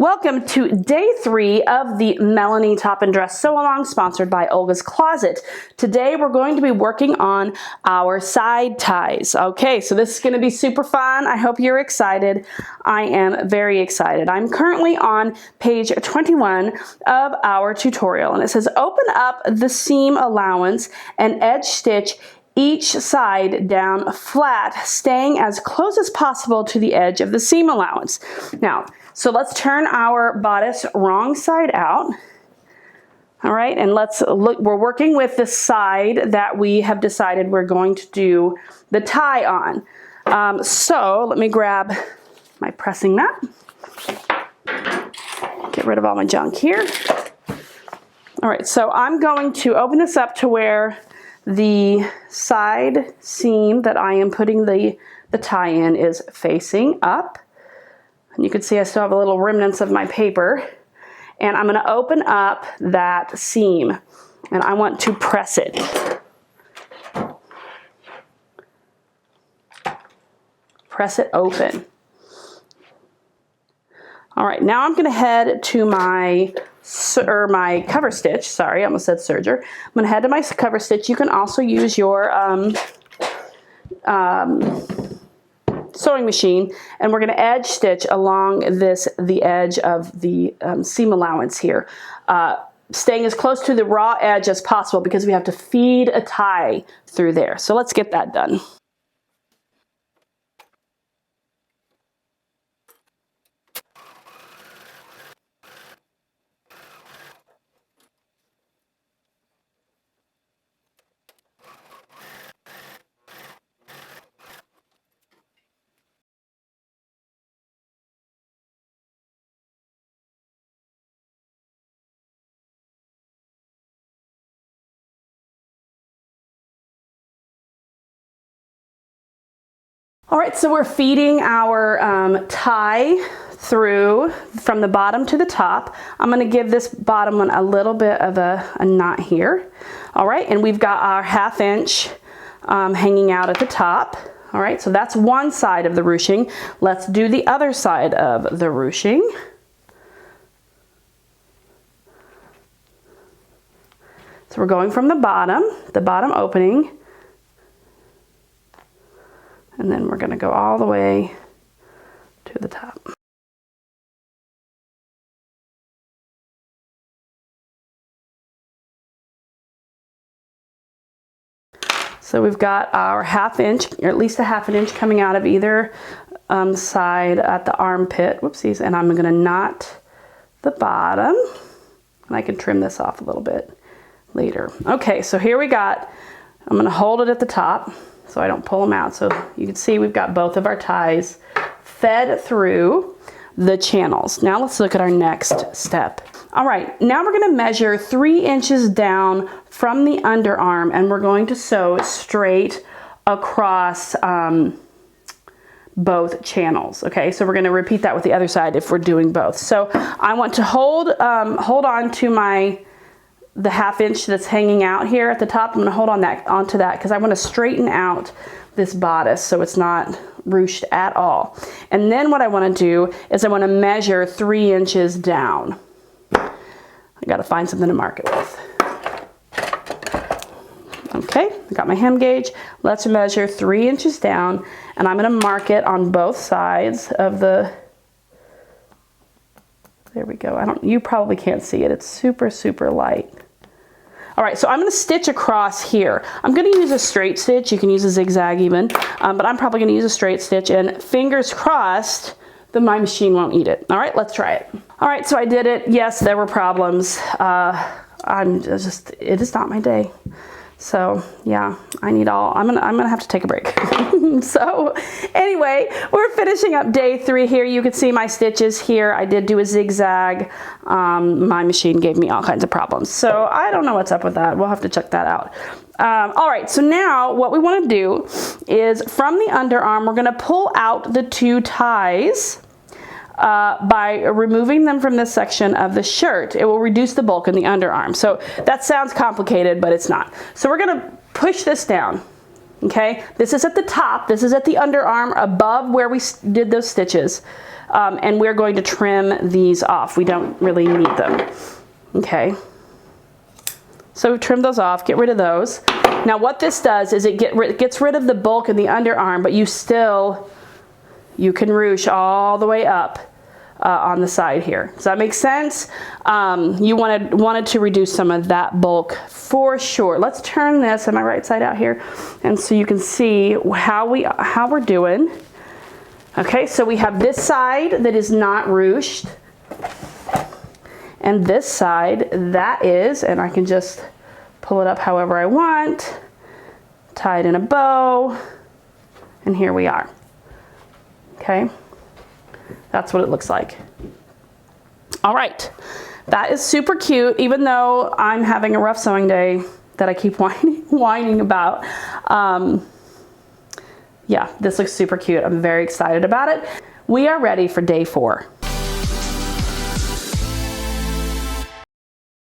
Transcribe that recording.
Welcome to day 3 of the Melanie Top and Dress Sew Along, sponsored by Olga's Closet. Today we're going to be working on our side ties. Okay, so this is going to be super fun. I hope you're excited. I am very excited. I'm currently on page 21 of our tutorial, and it says open up the seam allowance and edge stitch each side down flat, staying as close as possible to the edge of the seam allowance. Now, so let's turn our bodice wrong side out. All right, and let's look, we're working with the side that we have decided we're going to do the tie on. So let me grab my pressing mat. Get rid of all my junk here. All right, so I'm going to open this up to where the side seam that I am putting the tie in is facing up. And you can see I still have a little remnants of my paper. And I'm going to open up that seam. And I want to press it. Press it open. All right, now I'm going to head to my cover stitch. Sorry, I almost said serger. I'm going to head to my cover stitch. You can also use your sewing machine, and we're going to edge stitch along the edge of the seam allowance here, staying as close to the raw edge as possible because we have to feed a tie through there. So let's get that done. All right, so we're feeding our tie through from the bottom to the top. I'm going to give this bottom one a little bit of a knot here. All right, and we've got our 1/2 inch hanging out at the top. All right, so that's one side of the ruching. Let's do the other side of the ruching. So we're going from the bottom opening, and then we're going to go all the way to the top. So we've got our 1/2 inch, or at least a 1/2 inch coming out of either side at the armpit. Whoopsies, and I'm going to knot the bottom. And I can trim this off a little bit later. Okay, so here we got, I'm going to hold it at the top so I don't pull them out. So you can see we've got both of our ties fed through the channels. Now let's look at our next step. All right, now we're going to measure 3 inches down from the underarm, and we're going to sew straight across both channels. Okay, so we're going to repeat that with the other side if we're doing both. So I want to hold on to the 1/2 inch that's hanging out here at the top. I'm going to hold onto that because I want to straighten out this bodice so it's not ruched at all. And then what I want to do is I want to measure 3 inches down. I got to find something to mark it with. Okay, I got my hem gauge. Let's measure 3 inches down, and I'm going to mark it on both sides of the. There we go. You probably can't see it. It's super, super light. All right, so I'm going to stitch across here. I'm going to use a straight stitch. You can use a zigzag even, but I'm probably going to use a straight stitch, and fingers crossed that my machine won't eat it. All right, let's try it. All right, so I did it. Yes, there were problems. It is not my day. So yeah, I'm gonna have to take a break. So anyway, we're finishing up day 3 here. You can see my stitches here. I did do a zigzag. My machine gave me all kinds of problems. So I don't know what's up with that. We'll have to check that out. All right, so now what we want to do is from the underarm, we're gonna pull out the 2 ties. By removing them from this section of the shirt. It will reduce the bulk in the underarm. So that sounds complicated, but it's not. So we're going to push this down. Okay, this is at the top, this is at the underarm above where we did those stitches. And we're going to trim these off. We don't really need them. Okay, so trim those off, get rid of those. Now what this does is it gets rid of the bulk in the underarm, but you can ruche all the way up on the side here. Does that make sense? You wanted to reduce some of that bulk for sure. Let's turn this, am I right side out here? And so you can see how we're doing. Okay, so we have this side that is not ruched, and this side that is, and I can just pull it up however I want, tie it in a bow, and here we are. Okay, that's what it looks like. All right, that is super cute, even though I'm having a rough sewing day that I keep whining about. Yeah, this looks super cute. I'm very excited about it. We are ready for day 4.